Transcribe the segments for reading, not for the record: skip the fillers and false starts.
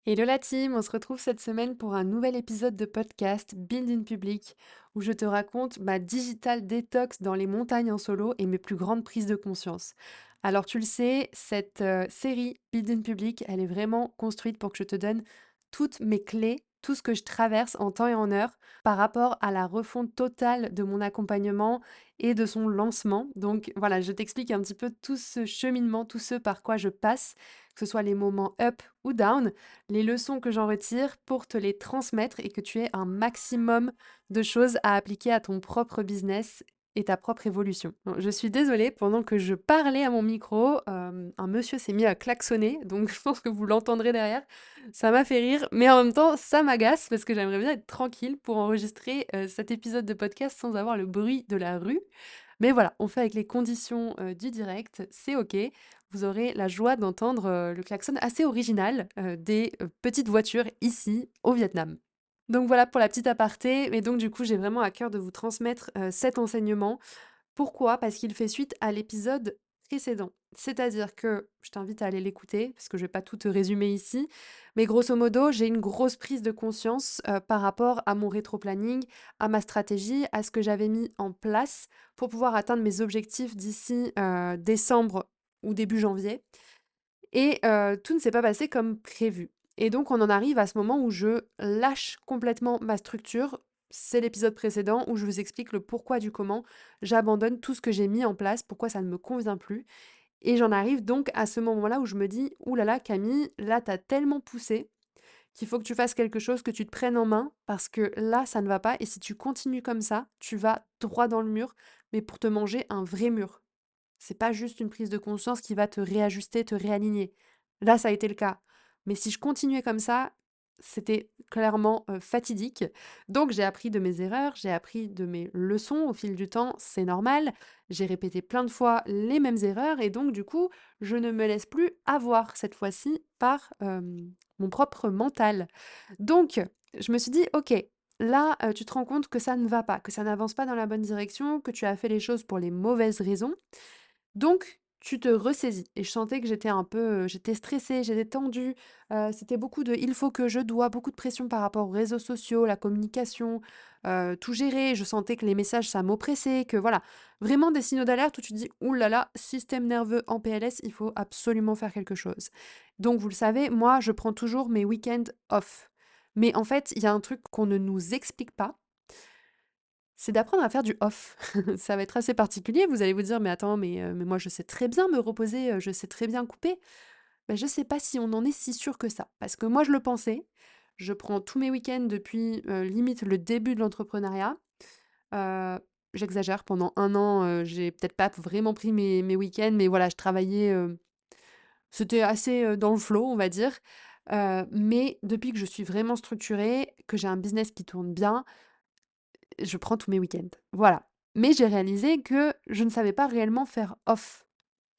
Hello la team, on se retrouve cette semaine pour un nouvel épisode de podcast Build in Public où je te raconte ma digital détox dans les montagnes en solo et mes plus grandes prises de conscience. Alors tu le sais, cette série Build in Public, elle est vraiment construite pour que je te donne toutes mes clés, tout ce que je traverse en temps et en heure par rapport à la refonte totale de mon accompagnement et de son lancement. Donc voilà, je t'explique un petit peu tout ce cheminement, tout ce par quoi je passe, que ce soit les moments up ou down, les leçons que j'en retire pour te les transmettre et que tu aies un maximum de choses à appliquer à ton propre business et ta propre évolution. Bon, je suis désolée, pendant que je parlais à mon micro, un monsieur s'est mis à klaxonner, donc je pense que vous l'entendrez derrière. Ça m'a fait rire, mais en même temps, ça m'agace parce que j'aimerais bien être tranquille pour enregistrer cet épisode de podcast sans avoir le bruit de la rue. Mais voilà, on fait avec les conditions du direct, c'est OK. Vous aurez la joie d'entendre le klaxon assez original des petites voitures ici au Vietnam. Donc voilà pour la petite aparté. Mais donc du coup, j'ai vraiment à cœur de vous transmettre cet enseignement. Pourquoi? Parce qu'il fait suite à l'épisode précédent. C'est-à-dire que je t'invite à aller l'écouter, parce que je vais pas tout te résumer ici, mais grosso modo, j'ai une grosse prise de conscience par rapport à mon rétro-planning, à ma stratégie, à ce que j'avais mis en place pour pouvoir atteindre mes objectifs d'ici décembre ou début janvier. Et tout ne s'est pas passé comme prévu. Et donc on en arrive à ce moment où je lâche complètement ma structure. C'est l'épisode précédent où je vous explique le pourquoi du comment. J'abandonne tout ce que j'ai mis en place, pourquoi ça ne me convient plus. Et j'en arrive donc à ce moment-là où je me dis: «Ouh là là Camille, là tu tellement poussé qu'il faut que tu fasses quelque chose, que tu te prennes en main parce que là ça ne va pas et si tu continues comme ça, tu vas droit dans le mur, mais pour te manger un vrai mur». C'est pas juste une prise de conscience qui va te réajuster, te réaligner. Là, ça a été le cas. Mais si je continuais comme ça, c'était clairement fatidique. Donc j'ai appris de mes erreurs, j'ai appris de mes leçons au fil du temps, c'est normal. J'ai répété plein de fois les mêmes erreurs et donc du coup, je ne me laisse plus avoir cette fois-ci par mon propre mental. Donc, je me suis dit, ok, là, tu te rends compte que ça ne va pas, que ça n'avance pas dans la bonne direction, que tu as fait les choses pour les mauvaises raisons. Donc, tu te ressaisis et je sentais que j'étais un peu, j'étais stressée, j'étais tendue, c'était beaucoup de «il faut que», «je dois», beaucoup de pression par rapport aux réseaux sociaux, la communication, tout gérer. Je sentais que les messages, ça m'oppressait, que voilà, vraiment des signaux d'alerte où tu te dis: «Ouh là là, système nerveux en PLS, il faut absolument faire quelque chose». Donc vous le savez, moi, je prends toujours mes week-ends off. Mais en fait, il y a un truc qu'on ne nous explique pas, c'est d'apprendre à faire du off. Ça va être assez particulier, vous allez vous dire: «Mais attends, mais moi je sais très bien me reposer, je sais très bien couper». Ben je sais pas si on en est si sûr que ça. Parce que moi je le pensais, je prends tous mes week-ends depuis, limite le début de l'entrepreneuriat. Heu, J'exagère, pendant 1 an, j'ai peut-être pas vraiment pris mes week-ends, mais voilà, je travaillais, c'était assez, dans le flow, on va dire. Mais depuis que je suis vraiment structurée, que j'ai un business qui tourne bien, je prends tous mes week-ends, voilà. Mais j'ai réalisé que je ne savais pas réellement faire off.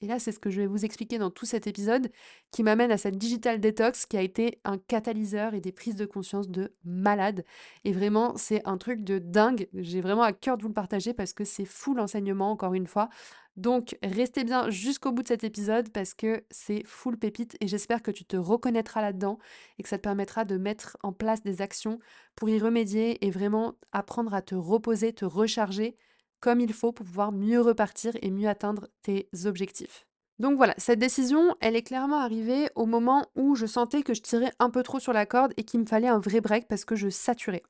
Et là, c'est ce que je vais vous expliquer dans tout cet épisode qui m'amène à cette digital detox qui a été un catalyseur et des prises de conscience de malade. Et vraiment, c'est un truc de dingue. J'ai vraiment à cœur de vous le partager parce que c'est fou l'enseignement, encore une fois. Donc, restez bien jusqu'au bout de cet épisode parce que c'est full pépite et j'espère que tu te reconnaîtras là-dedans et que ça te permettra de mettre en place des actions pour y remédier et vraiment apprendre à te reposer, te recharger comme il faut pour pouvoir mieux repartir et mieux atteindre tes objectifs. Donc voilà, cette décision, elle est clairement arrivée au moment où je sentais que je tirais un peu trop sur la corde et qu'il me fallait un vrai break parce que je saturais.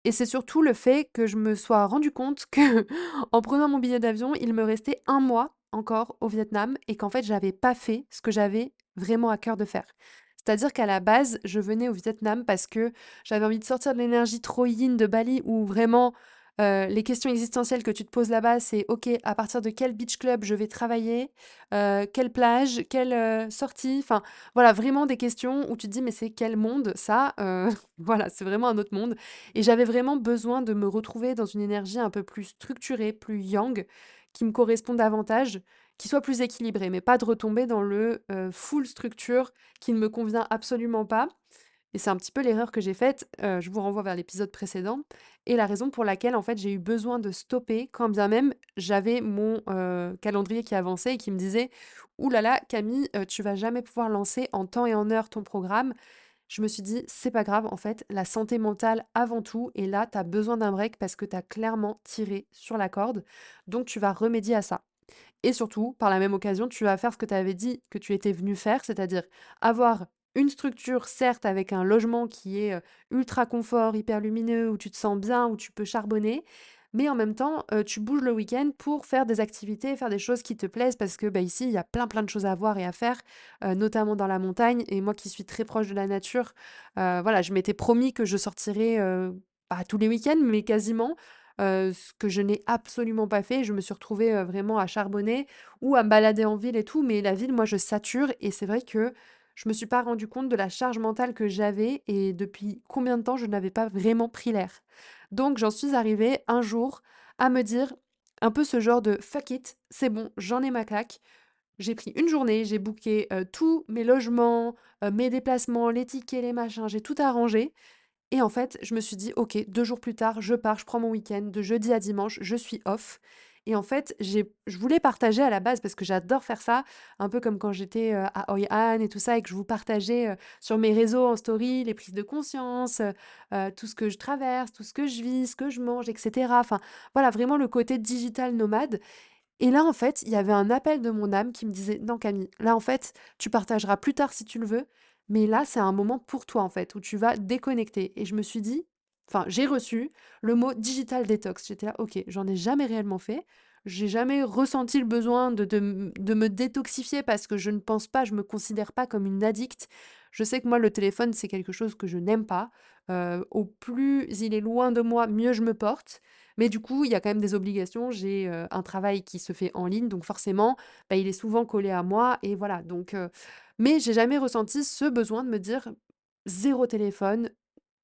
Et c'est surtout le fait que je me sois rendu compte que, en prenant mon billet d'avion, il me restait 1 mois encore au Vietnam et qu'en fait, j'avais pas fait ce que j'avais vraiment à cœur de faire. C'est-à-dire qu'à la base, je venais au Vietnam parce que j'avais envie de sortir de l'énergie trop yin de Bali où vraiment les questions existentielles que tu te poses là-bas, c'est OK, à partir de quel beach club je vais travailler, quelle plage, quelle sortie, enfin voilà, vraiment des questions où tu te dis mais c'est quel monde ça. Voilà, c'est vraiment un autre monde. Et j'avais vraiment besoin de me retrouver dans une énergie un peu plus structurée, plus yang, qui me correspond davantage, qui soit plus équilibrée, mais pas de retomber dans le full structure qui ne me convient absolument pas. Et c'est un petit peu l'erreur que j'ai faite, je vous renvoie vers l'épisode précédent et la raison pour laquelle, en fait, j'ai eu besoin de stopper quand bien même j'avais mon, calendrier qui avançait et qui me disait: «Ouh là là, Camille, tu vas jamais pouvoir lancer en temps et en heure ton programme». je me suis dit: «C'est pas grave, en fait, la santé mentale avant tout et là, tu as besoin d'un break parce que tu as clairement tiré sur la corde, donc tu vas remédier à ça». Et surtout, par la même occasion, tu vas faire ce que tu avais dit que tu étais venu faire, c'est-à-dire avoir une structure, certes, avec un logement qui est ultra confort, hyper lumineux, où tu te sens bien, où tu peux charbonner, mais en même temps, tu bouges le week-end pour faire des activités, faire des choses qui te plaisent, parce que bah, ici, il y a plein plein de choses à voir et à faire, notamment dans la montagne. Et moi qui suis très proche de la nature, voilà, je m'étais promis que je sortirais pas tous les week-ends, mais quasiment. Ce que je n'ai absolument pas fait. Je me suis retrouvée, vraiment à charbonner ou à me balader en ville et tout, mais la ville, moi, je sature et c'est vrai que je me suis pas rendu compte de la charge mentale que j'avais et depuis combien de temps je n'avais pas vraiment pris l'air. Donc j'en suis arrivée un jour à me dire un peu ce genre de: «Fuck it, c'est bon, j'en ai ma claque». J'ai pris une journée, j'ai booké, tous mes logements, mes déplacements, les tickets, les machins, j'ai tout arrangé et en fait, je me suis dit: «OK, 2 jours plus tard, je pars, je prends mon week-end, de jeudi à dimanche, je suis off». Et en fait, je voulais partager à la base parce que j'adore faire ça, un peu comme quand j'étais, à Hoi An et tout ça et que je vous partageais, sur mes réseaux en story les prises de conscience, tout ce que je traverse, tout ce que je vis, ce que je mange et cetera. Enfin, voilà, vraiment le côté digital nomade. Et là, en fait, il y avait un appel de mon âme qui me disait: «Non Camille, là, en fait, tu partageras plus tard si tu le veux, mais là, c'est un moment pour toi, en fait, où tu vas déconnecter». Et je me suis dit enfin, j'ai reçu le mot digital détox. J'étais là: «OK, j'en ai jamais réellement fait. J'ai jamais ressenti le besoin de me détoxifier parce que je ne pense pas, je me considère pas comme une addict». Je sais que moi, le téléphone, c'est quelque chose que je n'aime pas. Au plus il est loin de moi, mieux je me porte. Mais du coup, il y a quand même des obligations. J'ai, un travail qui se fait en ligne, donc forcément, bah, il est souvent collé à moi et voilà donc mais j'ai jamais ressenti ce besoin de me dire: «0 téléphone,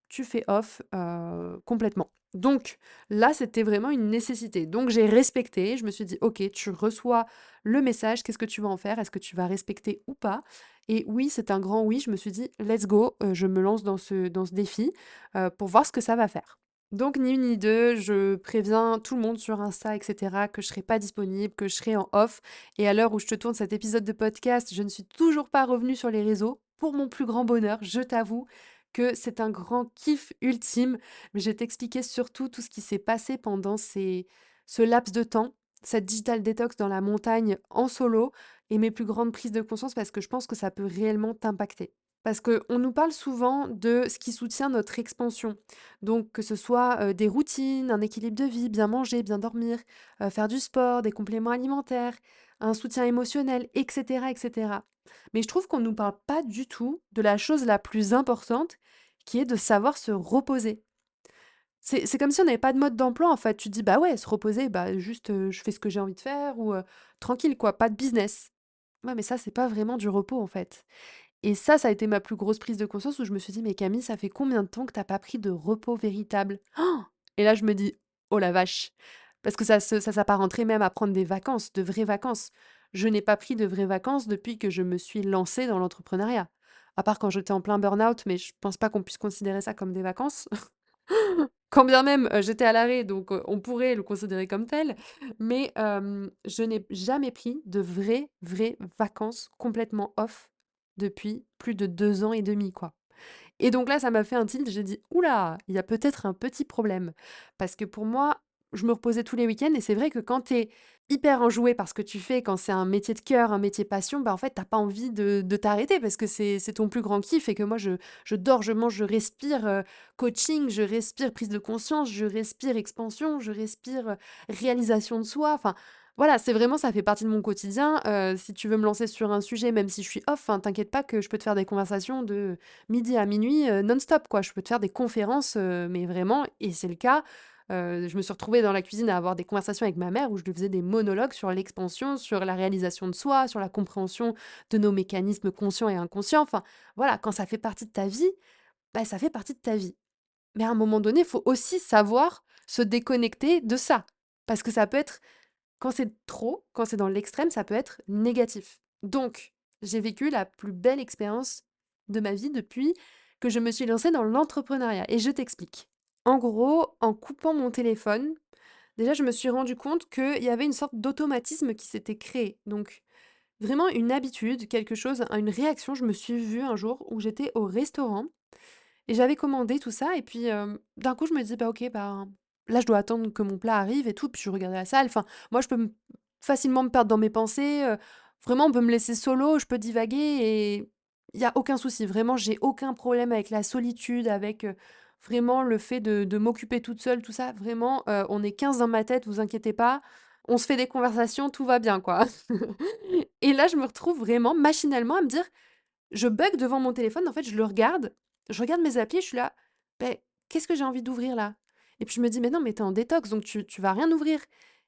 tu fais off, complètement». Donc là, c'était vraiment une nécessité. Donc j'ai respecté, je me suis dit: «OK, tu reçois le message, qu'est-ce que tu vas en faire? Est-ce que tu vas respecter ou pas?» Et oui, c'est un grand oui, je me suis dit: «Let's go, je me lance dans ce défi, pour voir ce que ça va faire». Donc ni une ni deux, je préviens tout le monde sur Insta et cetera que je serai pas disponible, que je serai en off et à l'heure où je te tourne cet épisode de podcast, je ne suis toujours pas revenue sur les réseaux, pour mon plus grand bonheur, je t'avoue que c'est un grand kiff ultime. Mais je vais t'expliquer surtout tout ce qui s'est passé pendant ce laps de temps, cette digital détox dans la montagne en solo et mes plus grandes prises de conscience parce que je pense que ça peut réellement t'impacter. Parce qu'on nous parle souvent de ce qui soutient notre expansion. Donc que ce soit des routines, un équilibre de vie, bien manger, bien dormir, faire du sport, des compléments alimentaires, un soutien émotionnel, etc. etc. Mais je trouve qu'on ne nous parle pas du tout de la chose la plus importante qui est de savoir se reposer. C'est comme si on n'avait pas de mode d'emploi, en fait. Tu te dis: «Bah, ouais, se reposer, bah, juste, je fais ce que j'ai envie de faire» ou tranquille quoi, pas de business. Ouais, mais ça, c'est pas vraiment du repos, en fait. Et ça a été ma plus grosse prise de conscience où je me suis dit: «Mais Camille, ça fait combien de temps que t'as pas pris de repos véritable?» Et là, je me dis: «Oh la vache!» Parce que ça s'apparenterait même à prendre des vacances, de vraies vacances. Je n'ai pas pris de vraies vacances depuis que je me suis lancée dans l'entrepreneuriat. À part quand j'étais en plein burn-out, mais je pense pas qu'on puisse considérer ça comme des vacances. Quand bien même, j'étais à l'arrêt, donc on pourrait le considérer comme tel. Mais je n'ai jamais pris de vraies vacances complètement off depuis plus de 2 ans et demi, quoi. Et donc là, ça m'a fait un tilt, j'ai dit: «Ouh là, il y a peut-être un petit problème». Parce que pour moi, je me reposais tous les week-ends et c'est vrai que quand tu es hyper enjoué par ce que tu fais, quand c'est un métier de cœur, un métier passion, bah, en fait, tu pas envie de t'arrêter parce que c'est ton plus grand kiff et que moi je dors, je mange, je respire, coaching, je respire prise de conscience, je respire expansion, je respire, réalisation de soi. Enfin, voilà, c'est vraiment ça fait partie de mon quotidien. Si tu veux me lancer sur un sujet, même si je suis off, hein, t'inquiète pas que je peux te faire des conversations de midi à minuit, non-stop quoi. Je peux te faire des conférences, mais vraiment et c'est le cas. Je me suis retrouvée dans la cuisine à avoir des conversations avec ma mère où je lui faisais des monologues sur l'expansion, sur la réalisation de soi, sur la compréhension de nos mécanismes conscients et inconscients. Enfin, voilà, quand ça fait partie de ta vie, bah, ça fait partie de ta vie. Mais à un moment donné, il faut aussi savoir se déconnecter de ça. Parce que ça peut être quand c'est trop, quand c'est dans l'extrême, ça peut être négatif. Donc, j'ai vécu la plus belle expérience de ma vie depuis que je me suis lancée dans l'entrepreneuriat et je t'explique. En gros, en coupant mon téléphone, déjà je me suis rendu compte qu'il y avait une sorte d'automatisme qui s'était créé. Donc, Vraiment une habitude, quelque chose, une réaction. Je me suis vue un jour où j'étais au restaurant et j'avais commandé tout ça et puis, d'un coup, je me dis: «Bah, OK, bah, là, je dois attendre que mon plat arrive et tout». Puis je regardais la salle, enfin, moi, je peux facilement me perdre dans mes pensées, vraiment, on peut me laisser solo, je peux divaguer et il y a aucun souci. Vraiment, j'ai aucun problème avec la solitude, avec, vraiment le fait de m'occuper toute seule, tout ça. Vraiment, on est 15 dans ma tête, vous inquiétez pas. On se fait des conversations, tout va bien, quoi. Et là, je me retrouve vraiment machinalement à me dire: je bug devant mon téléphone, en fait, je regarde mes applis et je suis là: «Beh, qu'est-ce que j'ai envie d'ouvrir là?» Et puis je me dis: «Mais non, mais tu es en détox, donc tu vas rien ouvrir».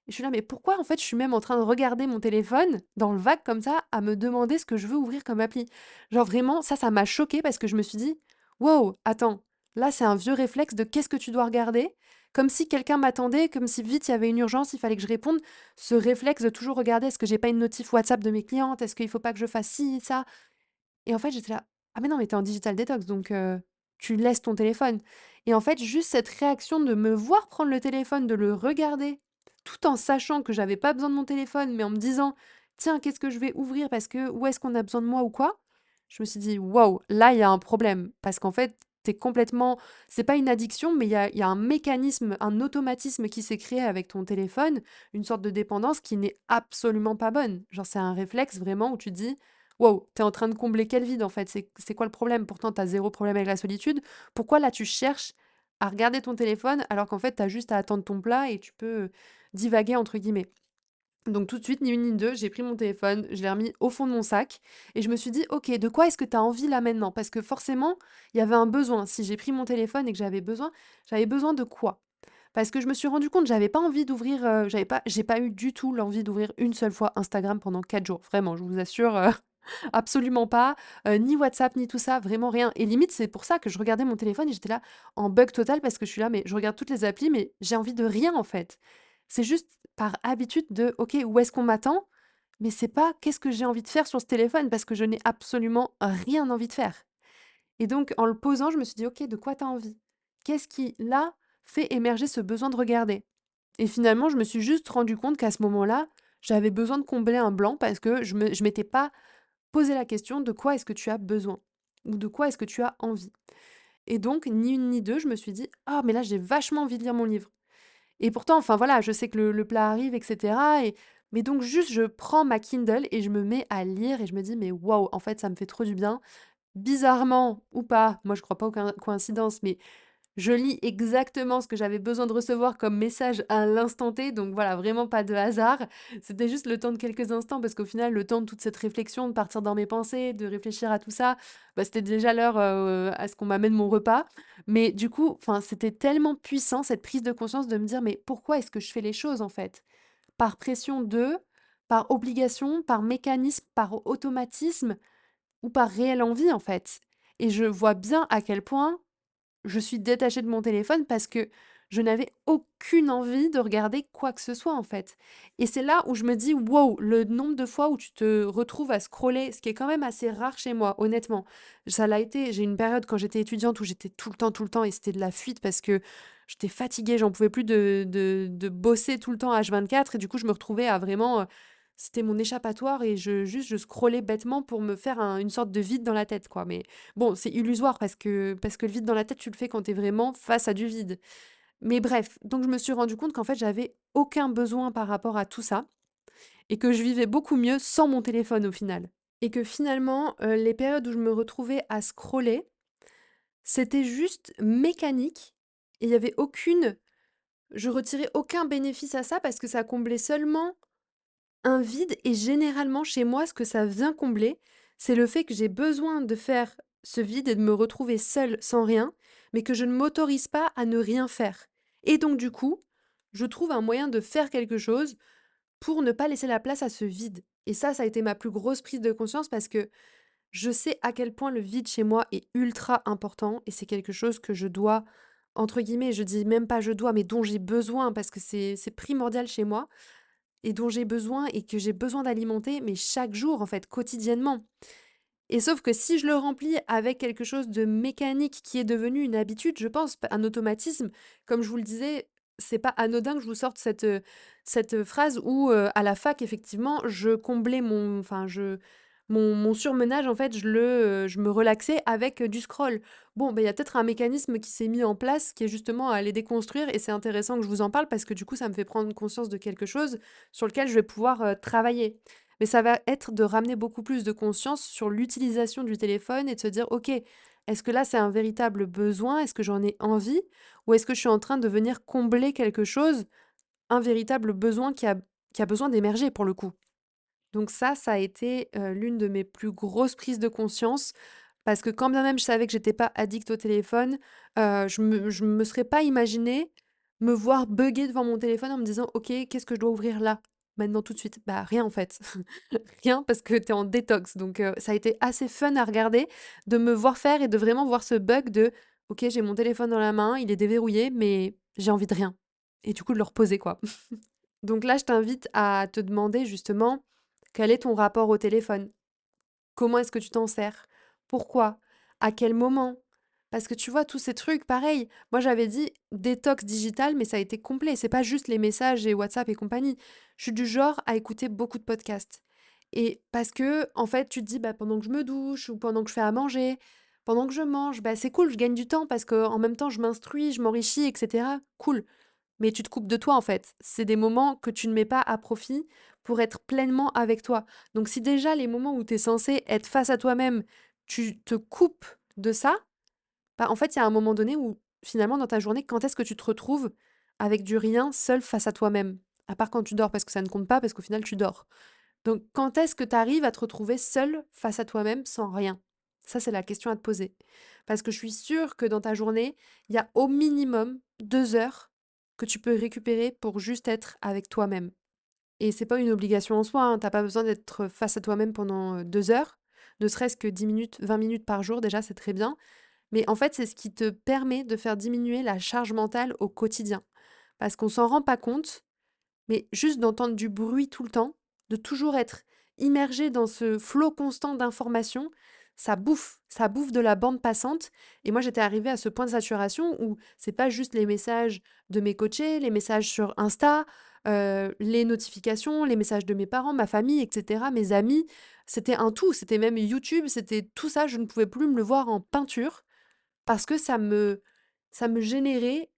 Et je suis là: «Mais pourquoi en fait je suis même en train de regarder mon téléphone dans le vague comme ça, à me demander ce que je veux ouvrir comme appli?» Genre vraiment, ça m'a choquée parce que je me suis dit: «Wow, attends, là c'est un vieux réflexe de qu'est-ce que tu dois regarder?» Comme si quelqu'un m'attendait, comme si vite il y avait une urgence, il fallait que je réponde. Ce réflexe de toujours regarder: «Est-ce que j'ai pas une notif WhatsApp de mes clientes? Est-ce qu'il faut pas que je fasse ci, ça?» Et en fait, j'étais là: «Ah mais non, mais tu es en digital détox donc tu laisses ton téléphone». Et en fait, juste cette réaction de me voir prendre le téléphone, de le regarder, tout en sachant que j'avais pas besoin de mon téléphone, mais en me disant: «Tiens, qu'est-ce que je vais ouvrir parce que où est-ce qu'on a besoin de moi ou quoi?» Je me suis dit: «Waouh, là, il y a un problème». Parce qu'en fait, tu complètement c'est pas une addiction, mais il y a un mécanisme, un automatisme qui s'est créé avec ton téléphone, une sorte de dépendance qui n'est absolument pas bonne. Genre, c'est un réflexe vraiment où tu te dis: wow, t'es en train de combler quel vide en fait? C'est quoi le problème? Pourtant, t'as zéro problème avec la solitude. Pourquoi là, tu cherches à regarder ton téléphone alors qu'en fait, t'as juste à attendre ton plat et tu peux divaguer entre guillemets. Donc tout de suite, ni une ni deux, j'ai pris mon téléphone, je l'ai remis au fond de mon sac et je me suis dit, ok, de quoi est-ce que tu as envie là maintenant? Parce que forcément, il y avait un besoin. Si j'ai pris mon téléphone et que j'avais besoin de quoi? Parce que je me suis rendu compte, j'avais pas envie d'ouvrir, j'ai pas eu du tout l'envie d'ouvrir une seule fois Instagram pendant 4 jours. Vraiment, je vous assure, absolument pas, ni WhatsApp, ni tout ça, vraiment rien. Et limite, c'est pour ça que je regardais mon téléphone et j'étais là en bug total parce que je suis là, mais je regarde toutes les applis, mais j'ai envie de rien en fait. C'est juste par habitude de OK, où est-ce qu'on m'attend? Mais c'est pas qu'est-ce que j'ai envie de faire sur ce téléphone parce que je n'ai absolument rien envie de faire. Et donc en le posant, je me suis dit: «OK, de quoi tu as envie? Qu'est-ce qui, là, fait émerger ce besoin de regarder?» Et finalement, je me suis juste rendu compte qu'à ce moment-là, j'avais besoin de combler un blanc parce que je m'étais pas poser la question de quoi est-ce que tu as besoin ou de quoi est-ce que tu as envie. Et donc, ni une ni deux, je me suis dit: «Ah, mais là, j'ai vachement envie de lire mon livre». Et pourtant, enfin voilà, je sais que le plat arrive, et cetera. Mais donc, juste, je prends ma Kindle et je me mets à lire et je me dis: «Mais waouh, en fait, ça me fait trop du bien». Bizarrement ou pas, moi, je crois pas aux coïncidences, mais je lis exactement ce que j'avais besoin de recevoir comme message à l'instant T, donc voilà, vraiment pas de hasard. C'était juste le temps de quelques instants parce qu'au final, le temps de toute cette réflexion, de partir dans mes pensées, de réfléchir à tout ça, bah, c'était déjà l'heure, à ce qu'on m'amène mon repas. Mais du coup, enfin, c'était tellement puissant cette prise de conscience de me dire: «Mais pourquoi est-ce que je fais les choses, en fait? Par pression de, par obligation, par mécanisme, par automatisme ou par réelle envie, en fait?» Et je vois bien à quel point je suis détachée de mon téléphone parce que je n'avais aucune envie de regarder quoi que ce soit, en fait. Et c'est là où je me dis: «Wow!» le nombre de fois où tu te retrouves à scroller, ce qui est quand même assez rare chez moi, honnêtement. Ça l'a été, j'ai une période quand j'étais étudiante où j'étais tout le temps et c'était de la fuite parce que j'étais fatiguée, j'en pouvais plus de bosser tout le temps H24 et du coup, je me retrouvais à vraiment, c'était mon échappatoire et je scrollais bêtement pour me faire une sorte de vide dans la tête, quoi. Mais bon, c'est illusoire parce que le vide dans la tête, tu le fais quand tu es vraiment face à du vide. Mais bref, donc je me suis rendu compte qu'en fait, j'avais aucun besoin par rapport à tout ça et que je vivais beaucoup mieux sans mon téléphone au final. Et que finalement, les périodes où je me retrouvais à scroller, c'était juste mécanique et il y avait aucune je retirais aucun bénéfice à ça parce que ça comblait seulement un vide. Et généralement chez moi, ce que ça vient combler, c'est le fait que j'ai besoin de faire ce vide et de me retrouver seule sans rien, mais que je ne m'autorise pas à ne rien faire. Et donc du coup, je trouve un moyen de faire quelque chose pour ne pas laisser la place à ce vide. Et ça a été ma plus grosse prise de conscience parce que je sais à quel point le vide chez moi est ultra important et c'est quelque chose que je dois, entre guillemets, je dis même pas je dois, mais dont j'ai besoin parce que c'est primordial chez moi et dont j'ai besoin et que j'ai besoin d'alimenter, mais chaque jour, en fait, quotidiennement. Et sauf que si je le remplis avec quelque chose de mécanique qui est devenu une habitude, je pense, un automatisme, comme je vous le disais, c'est pas anodin que je vous sorte cette phrase où, à la fac, effectivement, je comblais mon surmenage, en fait, je me relaxais avec, du scroll. Bon, il y a peut-être un mécanisme qui s'est mis en place, qui est justement à les déconstruire et c'est intéressant que je vous en parle parce que, du coup, ça me fait prendre conscience de quelque chose sur lequel je vais pouvoir, travailler. Mais ça va être de ramener beaucoup plus de conscience sur l'utilisation du téléphone et de se dire: «OK, est-ce que là, c'est un véritable besoin? Est-ce que j'en ai envie? Ou est-ce que je suis en train de venir combler quelque chose, un véritable besoin qui a besoin d'émerger pour le coup? Donc ça a été, l'une de mes plus grosses prises de conscience parce que quand bien même je savais que j'étais pas addict au téléphone, je me serais pas imaginé me voir bugger devant mon téléphone en me disant: «OK, qu'est-ce que je dois ouvrir là, maintenant tout de suite?» Bah, rien en fait. Rien parce que tu es en détox donc ça a été assez fun à regarder, de me voir faire et de vraiment voir ce bug de: «OK, j'ai mon téléphone dans la main, il est déverrouillé mais j'ai envie de rien» et du coup de le reposer quoi. Donc là, je t'invite à te demander justement, quel est ton rapport au téléphone? Comment est-ce que tu t'en sers? Pourquoi? À quel moment? Parce que tu vois, tous ces trucs, pareil, moi j'avais dit détox digital, mais ça a été complet. C'est pas juste les messages et WhatsApp et compagnie. Je suis du genre à écouter beaucoup de podcasts. Et parce que, en fait, tu te dis, bah, pendant que je me douche ou pendant que je fais à manger, pendant que je mange, bah, c'est cool, je gagne du temps parce que en même temps, je m'instruis, je m'enrichis, etc. Cool. Mais tu te coupes de toi, en fait. C'est des moments que tu ne mets pas à profit pour être pleinement avec toi. Donc si déjà les moments où tu es censé être face à toi-même, tu te coupes de ça, bah, en fait, il y a un moment donné où finalement dans ta journée, quand est-ce que tu te retrouves avec du rien, seul face à toi-même? À part quand tu dors, parce que ça ne compte pas, parce qu'au final tu dors. Donc quand est-ce que tu arrives à te retrouver seul face à toi-même sans rien? Ça, c'est la question à te poser. Parce que je suis sûre que dans ta journée, il y a au minimum 2 heures que tu peux récupérer pour juste être avec toi-même. Et c'est pas une obligation en soi, hein, tu pas besoin d'être face à toi-même pendant, 2 heures. Ne serait-ce que 10 minutes, 20 minutes par jour, déjà, c'est très bien. Mais en fait, c'est ce qui te permet de faire diminuer la charge mentale au quotidien. Parce qu'on s'en rend pas compte, mais juste d'entendre du bruit tout le temps, de toujours être immergé dans ce flot constant d'informations, ça bouffe de la bande passante. Et moi, j'étais arrivée à ce point de saturation où c'est pas juste les messages de mes coachés, les messages sur Insta, les notifications, les messages de mes parents, ma famille, etc., mes amis. C'était un tout, c'était même YouTube, c'était tout ça. Je ne pouvais plus me le voir en peinture parce que ça me générait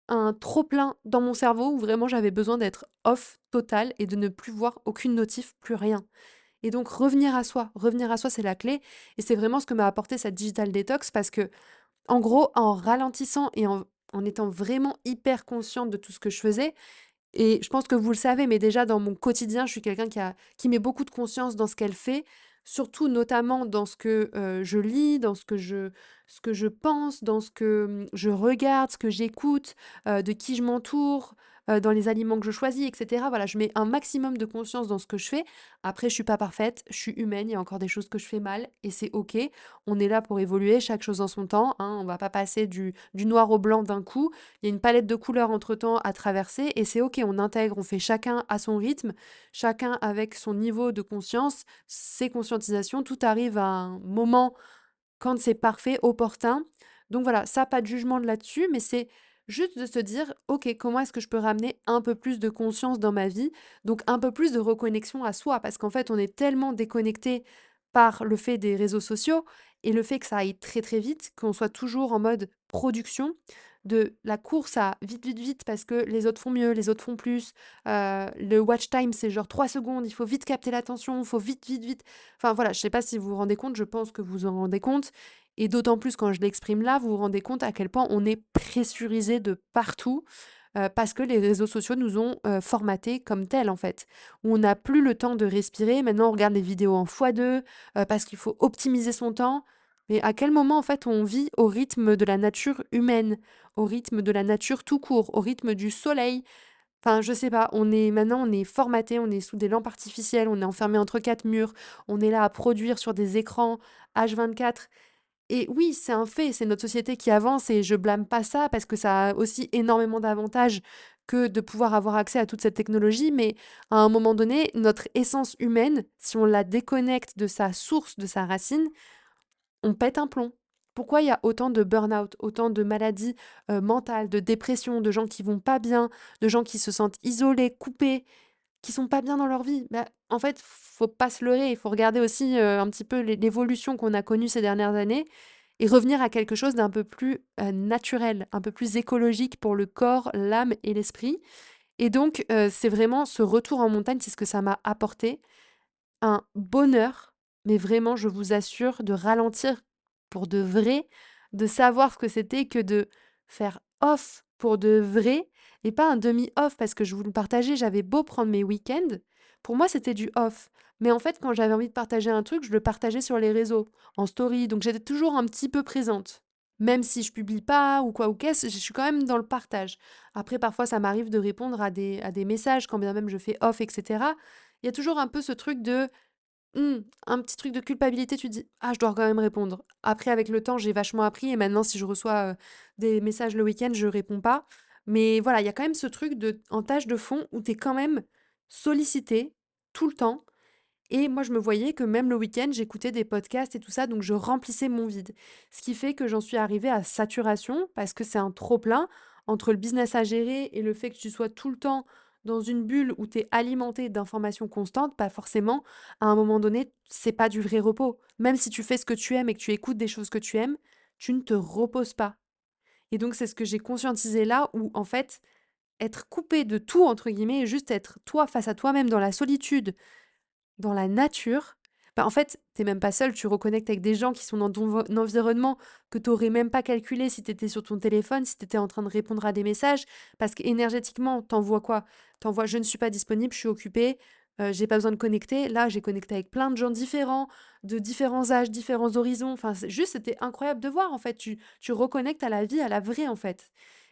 un trop-plein dans mon cerveau où vraiment j'avais besoin d'être off total et de ne plus voir aucune notif, plus rien. Et donc revenir à soi, c'est la clé et c'est vraiment ce que m'a apporté cette digital detox parce que, en gros, en ralentissant et en étant vraiment hyper consciente de tout ce que je faisais, et je pense que vous le savez, mais déjà dans mon quotidien, je suis quelqu'un qui met beaucoup de conscience dans ce qu'elle fait, surtout notamment dans ce que, je lis, dans ce que je pense, dans ce que, je regarde, ce que j'écoute, de qui je m'entoure, dans les aliments que je choisis et cetera. Voilà, je mets un maximum de conscience dans ce que je fais. Après, je suis pas parfaite, je suis humaine, il y a encore des choses que je fais mal et c'est OK. On est là pour évoluer, chaque chose en son temps, hein. On va pas passer du noir au blanc d'un coup. Il y a une palette de couleurs entre-temps à traverser et c'est OK, on intègre, on fait chacun à son rythme, chacun avec son niveau de conscience, ses conscientisations, tout arrive à un moment quand c'est parfait, opportun. Donc voilà, ça, pas de jugement là-dessus, mais c'est juste de se dire, OK, comment est-ce que je peux ramener un peu plus de conscience dans ma vie? Donc un peu plus de reconnexion à soi, parce qu'en fait, on est tellement déconnecté par le fait des réseaux sociaux et le fait que ça aille très très vite, qu'on soit toujours en mode production, de la course à vite, vite, vite, parce que les autres font mieux, les autres font plus. Le watch time, c'est genre 3 secondes, il faut vite capter l'attention, il faut vite, vite, vite. Enfin voilà, je sais pas si vous vous rendez compte, je pense que vous en rendez compte. Et d'autant plus quand je l'exprime là, vous vous rendez compte à quel point on est pressurisé de partout parce que les réseaux sociaux nous ont formatés comme tels en fait. Où on n'a plus le temps de respirer, maintenant on regarde les vidéos en x2 parce qu'il faut optimiser son temps. Mais à quel moment en fait on vit au rythme de la nature humaine, au rythme de la nature tout court, au rythme du soleil? Enfin, je sais pas, on est formaté, on est sous des lampes artificielles, on est enfermé entre 4 murs, on est là à produire sur des écrans H24. Et oui, c'est un fait, c'est notre société qui avance et je blâme pas ça parce que ça a aussi énormément d'avantages que de pouvoir avoir accès à toute cette technologie, mais à un moment donné, notre essence humaine, si on la déconnecte de sa source, de sa racine, on pète un plomb. Pourquoi il y a autant de burn-out, autant de maladies mentales, de dépression, de gens qui vont pas bien, de gens qui se sentent isolés, coupés, qui sont pas bien dans leur vie? Bah, en fait, faut pas se leurrer, il faut regarder aussi un petit peu l'évolution qu'on a connue ces dernières années et revenir à quelque chose d'un peu plus naturel, un peu plus écologique pour le corps, l'âme et l'esprit. Et donc, c'est vraiment ce retour en montagne, c'est ce que ça m'a apporté. Un bonheur, mais vraiment, je vous assure, de ralentir pour de vrai, de savoir ce que c'était que de faire off pour de vrai et pas un demi-off parce que je vous le partageais, j'avais beau prendre mes week-ends, pour moi c'était du off. Mais en fait, quand j'avais envie de partager un truc, je le partageais sur les réseaux, en story, donc j'étais toujours un petit peu présente. Même si je publie pas ou quoi ou qu'est-ce, je suis quand même dans le partage. Après, parfois, ça m'arrive de répondre à des messages, quand bien même je fais off, etc. Il y a toujours un peu ce truc de un petit truc de culpabilité, tu te dis: «Ah, je dois quand même répondre». Après, avec le temps, j'ai vachement appris et maintenant, si je reçois, des messages le week-end, je réponds pas. Mais voilà, il y a quand même ce truc de en tâche de fond où tu es quand même sollicité tout le temps et moi, je me voyais que même le week-end, j'écoutais des podcasts et tout ça, donc je remplissais mon vide. Ce qui fait que j'en suis arrivée à saturation parce que c'est un trop-plein entre le business à gérer et le fait que tu sois tout le temps dans une bulle où tu es alimenté d'informations constantes, pas forcément, à un moment donné, c'est pas du vrai repos. Même si tu fais ce que tu aimes et que tu écoutes des choses que tu aimes, tu ne te reposes pas. Et donc, c'est ce que j'ai conscientisé là où, en fait, être coupé de tout, entre guillemets, et juste être toi face à toi-même dans la solitude, dans la nature, bah, en fait, t'es même pas seul, tu reconnectes avec des gens qui sont dans ton environnement que t'aurais même pas calculé si t'étais sur ton téléphone, si t'étais en train de répondre à des messages, parce qu'énergétiquement, t'envoies quoi? T'envoies je ne suis pas disponible, je suis occupée, j'ai pas besoin de connecter. Là, j'ai connecté avec plein de gens différents, de différents âges, différents horizons. Enfin, juste, c'était incroyable de voir, en fait. Tu reconnectes à la vie, à la vraie, en fait.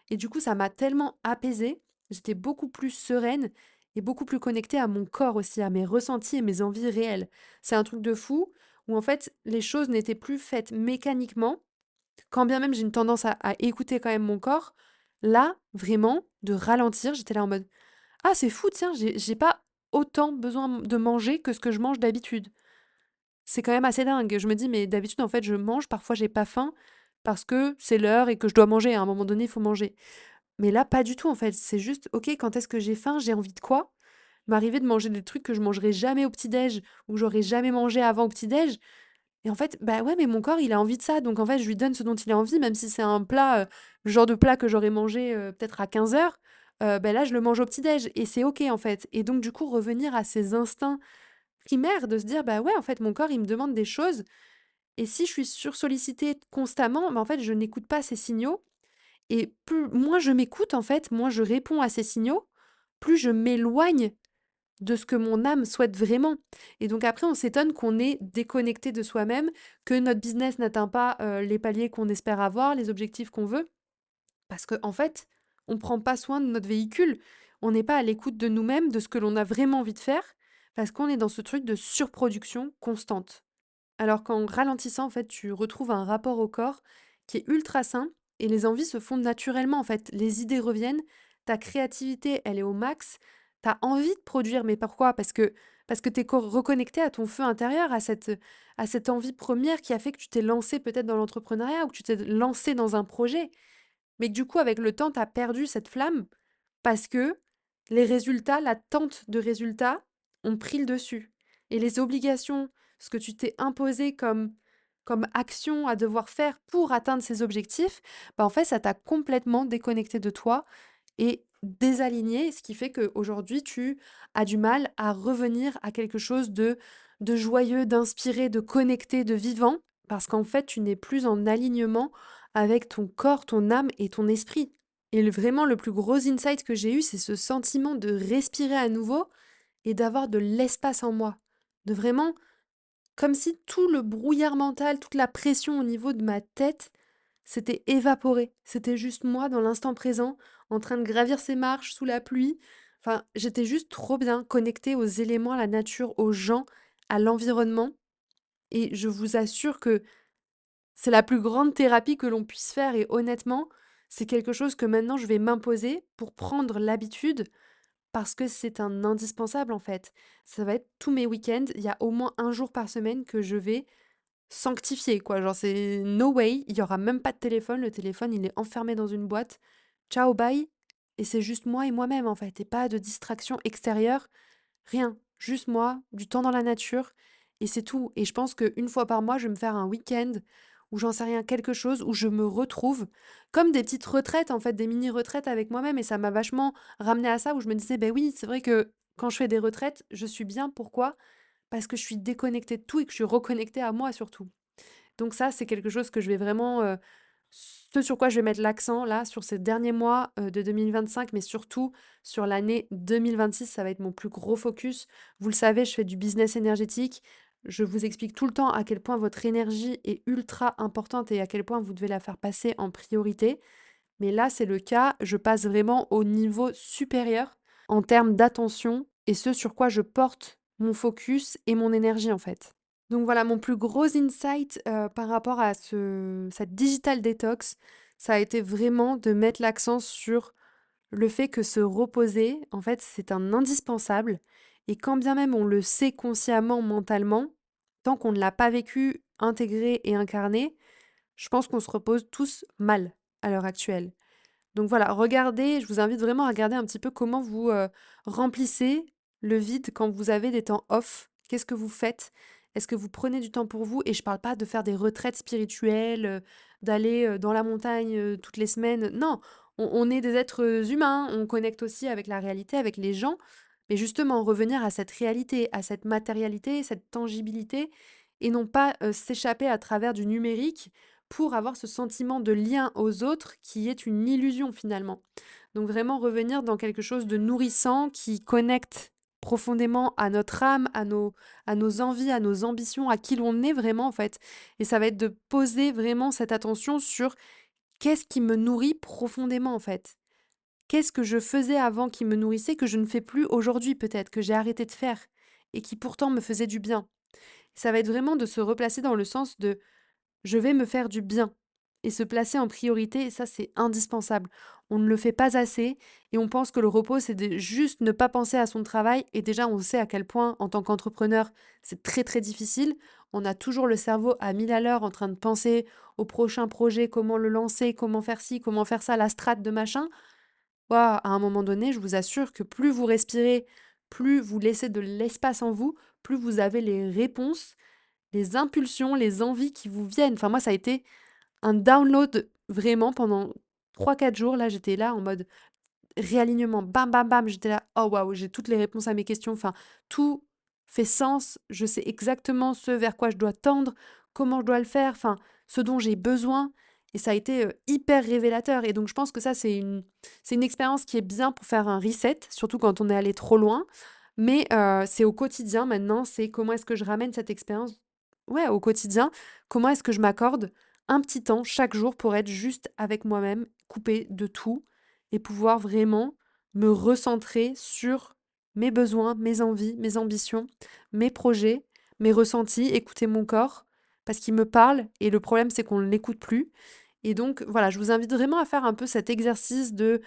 Et du coup, ça m'a tellement apaisée. J'étais beaucoup plus sereine et beaucoup plus connectée à mon corps aussi, à mes ressentis et mes envies réelles. C'est un truc de fou où en fait les choses n'étaient plus faites mécaniquement, quand bien même j'ai une tendance à écouter quand même mon corps. Là, vraiment, de ralentir, j'étais là en mode ah, c'est fou, tiens, j'ai pas autant besoin de manger que ce que je mange d'habitude. C'est quand même assez dingue. Je me dis, mais d'habitude, en fait, je mange, parfois j'ai pas faim parce que c'est l'heure et que je dois manger. À un moment donné, il faut manger. Mais là, pas du tout, en fait. C'est juste, ok, quand est-ce que j'ai faim, j'ai envie de quoi? M'arriver de manger des trucs que je mangerais jamais au petit-déj ou que j'aurais jamais mangé avant au petit-déj. Et en fait, bah ouais, mais mon corps, il a envie de ça. Donc en fait, je lui donne ce dont il a envie, même si c'est un plat, le genre de plat que j'aurais mangé peut-être à 15 heures. Bah là, je le mange au petit-déj. Et c'est ok, en fait. Et donc, du coup, revenir à ses instincts primaires de se dire, bah ouais, en fait, mon corps, il me demande des choses. Et si je suis sursollicitée constamment, bah en fait, je n'écoute pas ces signaux. Et plus, moins je m'écoute, en fait, moins je réponds à ces signaux, plus je m'éloigne de ce que mon âme souhaite vraiment. Et donc après, on s'étonne qu'on est déconnecté de soi-même, que notre business n'atteint pas les paliers qu'on espère avoir, les objectifs qu'on veut, parce qu'en en fait, on ne prend pas soin de notre véhicule. On n'est pas à l'écoute de nous-mêmes, de ce que l'on a vraiment envie de faire, parce qu'on est dans ce truc de surproduction constante. Alors qu'en ralentissant, en fait, tu retrouves un rapport au corps qui est ultra sain et les envies se font naturellement, en fait. Les idées reviennent, ta créativité, elle est au max, tu as envie de produire, mais pourquoi? Parce que tu es reconnecté à ton feu intérieur, à cette envie première qui a fait que tu t'es lancé peut-être dans l'entrepreneuriat ou que tu t'es lancé dans un projet, mais que du coup, avec le temps, tu as perdu cette flamme parce que les résultats, l'attente de résultats ont pris le dessus. Et les obligations, ce que tu t'es imposé comme action à devoir faire pour atteindre ces objectifs, bah en fait, ça t'a complètement déconnecté de toi et désaligné, ce qui fait qu'aujourd'hui, tu as du mal à revenir à quelque chose de joyeux, d'inspiré, de connecté, de vivant, parce qu'en fait, tu n'es plus en alignement avec ton corps, ton âme et ton esprit. Et vraiment, le plus gros insight que j'ai eu, c'est ce sentiment de respirer à nouveau et d'avoir de l'espace en moi. De vraiment, comme si tout le brouillard mental, toute la pression au niveau de ma tête s'était évaporé. C'était juste moi dans l'instant présent, en train de gravir ces marches sous la pluie. Enfin, j'étais juste trop bien connectée aux éléments, à la nature, aux gens, à l'environnement. Et je vous assure que c'est la plus grande thérapie que l'on puisse faire et honnêtement, c'est quelque chose que maintenant je vais m'imposer pour prendre l'habitude parce que c'est un indispensable en fait. Ça va être tous mes week-ends, il y a au moins un jour par semaine que je vais sanctifié, quoi. Genre, c'est no way, il y aura même pas de téléphone. Le téléphone, il est enfermé dans une boîte. Ciao, bye. Et c'est juste moi et moi-même, en fait. Et pas de distraction extérieure. Rien. Juste moi, du temps dans la nature. Et c'est tout. Et je pense qu'une fois par mois, je vais me faire un week-end où j'en sais rien, quelque chose où je me retrouve comme des petites retraites, en fait, des mini-retraites avec moi-même. Et ça m'a vachement ramené à ça où je me disais, ben oui, c'est vrai que quand je fais des retraites, je suis bien. Pourquoi? Parce que je suis déconnectée de tout et que je suis reconnectée à moi surtout. Donc ça, c'est quelque chose que je vais vraiment, ce sur quoi je vais mettre l'accent là, sur ces derniers mois, de 2025, mais surtout sur l'année 2026, ça va être mon plus gros focus. Vous le savez, je fais du business énergétique. Je vous explique tout le temps à quel point votre énergie est ultra importante et à quel point vous devez la faire passer en priorité. Mais là, c'est le cas, je passe vraiment au niveau supérieur en termes d'attention et ce sur quoi je porte mon focus et mon énergie en fait. Donc voilà, mon plus gros insight, par rapport à cette digital detox, ça a été vraiment de mettre l'accent sur le fait que se reposer, en fait, c'est un indispensable et quand bien même on le sait consciemment, mentalement, tant qu'on ne l'a pas vécu, intégré et incarné, je pense qu'on se repose tous mal à l'heure actuelle. Donc voilà, regardez, je vous invite vraiment à regarder un petit peu comment vous remplissez le vide quand vous avez des temps off. Qu'est-ce que vous faites? Est-ce que vous prenez du temps pour vous? Et je parle pas de faire des retraites spirituelles, d'aller dans la montagne toutes les semaines. Non, on est des êtres humains, on connecte aussi avec la réalité, avec les gens. Mais justement, revenir à cette réalité, à cette matérialité, cette tangibilité, et non pas s'échapper à travers du numérique pour avoir ce sentiment de lien aux autres qui est une illusion finalement. Donc vraiment revenir dans quelque chose de nourrissant qui connecte profondément à notre âme, à nos envies, à nos ambitions, à qui l'on est vraiment en fait. Et ça va être de poser vraiment cette attention sur qu'est-ce qui me nourrit profondément en fait. Qu'est-ce que je faisais avant qui me nourrissait que je ne fais plus aujourd'hui peut-être, que j'ai arrêté de faire et qui pourtant me faisait du bien. Ça va être vraiment de se replacer dans le sens de je vais me faire du bien et se placer en priorité, et ça c'est indispensable. On ne le fait pas assez et on pense que le repos c'est de juste ne pas penser à son travail et déjà on sait à quel point en tant qu'entrepreneur c'est très très difficile. On a toujours le cerveau à 1000 à l'heure en train de penser au prochain projet, comment le lancer, comment faire ci, comment faire ça, la strate de machin. Ouah, à un moment donné, je vous assure que plus vous respirez, plus vous laissez de l'espace en vous, plus vous avez les réponses, les impulsions, les envies qui vous viennent. Enfin, moi, ça a été un download vraiment pendant 3 4 jours. Là, j'étais là en mode réalignement, bam, bam, bam. J'étais là, oh waouh, j'ai toutes les réponses à mes questions. Enfin, tout fait sens. Je sais exactement ce vers quoi je dois tendre, comment je dois le faire, enfin, ce dont j'ai besoin. Et ça a été hyper révélateur. Et donc, je pense que ça, c'est une expérience qui est bien pour faire un reset, surtout quand on est allé trop loin. Mais c'est au quotidien maintenant, c'est comment est-ce que je ramène cette expérience, ouais, au quotidien. Comment est-ce que je m'accorde un petit temps chaque jour pour être juste avec moi-même, coupé de tout et pouvoir vraiment me recentrer sur mes besoins, mes envies, mes ambitions, mes projets, mes ressentis, écouter mon corps parce qu'il me parle et le problème c'est qu'on ne l'écoute plus. Et donc voilà, je vous invite vraiment à faire un peu cet exercice de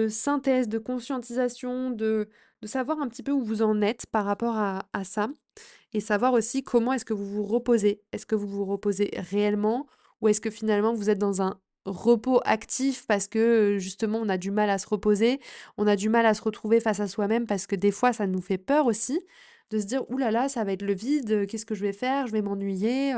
synthèse, de conscientisation, de savoir un petit peu où vous en êtes par rapport à ça et savoir aussi comment est-ce que vous vous reposez. Est-ce que vous vous reposez réellement ou est-ce que finalement vous êtes dans un repos actif parce que justement on a du mal à se reposer, on a du mal à se retrouver face à soi-même parce que des fois ça nous fait peur aussi de se dire: «Ouh là là, ça va être le vide, qu'est-ce que je vais faire? Je vais m'ennuyer,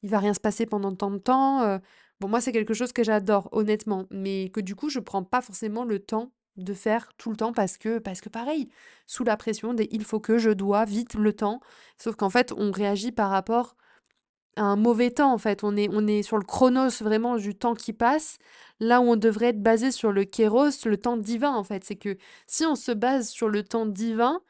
il va rien se passer pendant tant de temps», Bon moi c'est quelque chose que j'adore honnêtement, mais que du coup je prends pas forcément le temps de faire tout le temps parce que pareil, sous la pression des «il faut que», «je dois», «vite», «le temps», sauf qu'en fait on réagit par rapport à un mauvais temps, en fait. On est sur le chronos vraiment du temps qui passe, là où on devrait être basé sur le kéros, le temps divin, en fait. C'est que si on se base sur le temps divin,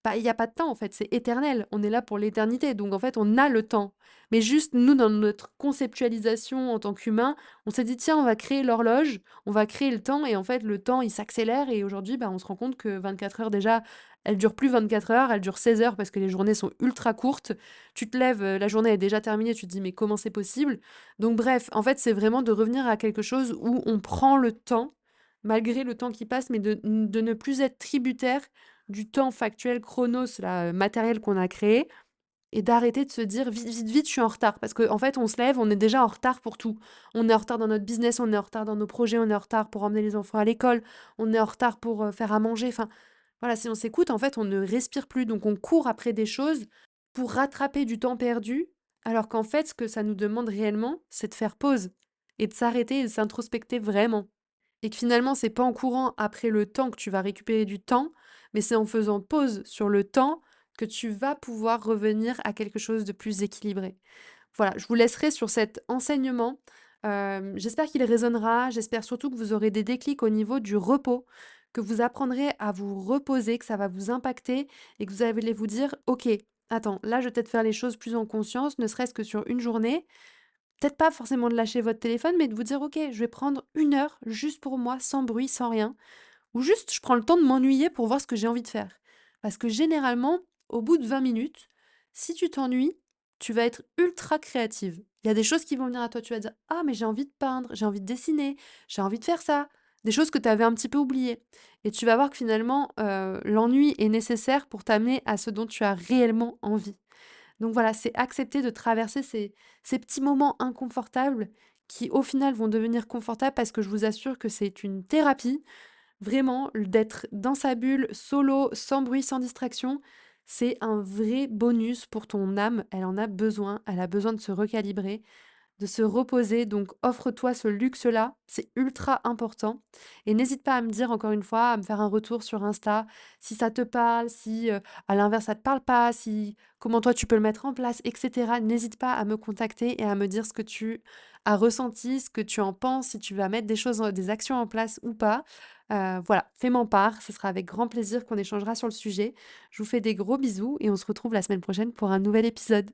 bah, il y a pas de temps en fait, c'est éternel. On est là pour l'éternité, donc en fait, on a le temps. Mais juste nous, dans notre conceptualisation en tant qu'humain, on s'est dit: «Tiens, on va créer l'horloge, on va créer le temps» et en fait, le temps, il s'accélère et aujourd'hui, bah, on se rend compte que 24 heures déjà, elles durent plus 24 heures, elles durent 16 heures parce que les journées sont ultra courtes. Tu te lèves, la journée est déjà terminée, tu te dis: «Mais comment c'est possible?» Donc bref, en fait, c'est vraiment de revenir à quelque chose où on prend le temps, malgré le temps qui passe, mais de ne plus être tributaire du temps factuel chronos là, matériel qu'on a créé et d'arrêter de se dire: «Vite, vite, vite, je suis en retard». Parce qu'en fait, on se lève, on est déjà en retard pour tout. On est en retard dans notre business, on est en retard dans nos projets, on est en retard pour emmener les enfants à l'école, on est en retard pour, faire à manger. Enfin, voilà, si on s'écoute, en fait, on ne respire plus. Donc on court après des choses pour rattraper du temps perdu, alors qu'en fait, ce que ça nous demande réellement, c'est de faire pause et de s'arrêter et de s'introspecter vraiment. Et que finalement, c'est pas en courant après le temps que tu vas récupérer du temps, mais c'est en faisant pause sur le temps que tu vas pouvoir revenir à quelque chose de plus équilibré. Voilà, je vous laisserai sur cet enseignement. J'espère qu'il résonnera, j'espère surtout que vous aurez des déclics au niveau du repos, que vous apprendrez à vous reposer, que ça va vous impacter et que vous allez vous dire: «OK, attends, là, je vais peut-être faire les choses plus en conscience, ne serait-ce que sur une journée». Peut-être pas forcément de lâcher votre téléphone, mais de vous dire: «OK, je vais prendre 1 heure juste pour moi, sans bruit, sans rien». Ou juste, je prends le temps de m'ennuyer pour voir ce que j'ai envie de faire. Parce que généralement, au bout de 20 minutes, si tu t'ennuies, tu vas être ultra créative. Il y a des choses qui vont venir à toi. Tu vas dire: «Ah, mais j'ai envie de peindre, j'ai envie de dessiner, j'ai envie de faire ça». Des choses que tu avais un petit peu oubliées. Et tu vas voir que finalement, l'ennui est nécessaire pour t'amener à ce dont tu as réellement envie. Donc voilà, c'est accepter de traverser ces petits moments inconfortables qui, au final, vont devenir confortables parce que je vous assure que c'est une thérapie. Vraiment, d'être dans sa bulle, solo, sans bruit, sans distraction, c'est un vrai bonus pour ton âme. Elle en a besoin. Elle a besoin de se recalibrer, de se reposer. Donc, offre-toi ce luxe-là. C'est ultra important. Et n'hésite pas à me dire, encore une fois, à me faire un retour sur Insta, si ça te parle, si à l'inverse, ça te parle pas, si comment toi tu peux le mettre en place, etc. N'hésite pas à me contacter et à me dire ce que tu as ressenti, ce que tu en penses, si tu vas mettre des choses, des actions en place ou pas. Voilà, fais-m'en part. Ce sera avec grand plaisir qu'on échangera sur le sujet. Je vous fais des gros bisous et on se retrouve la semaine prochaine pour un nouvel épisode.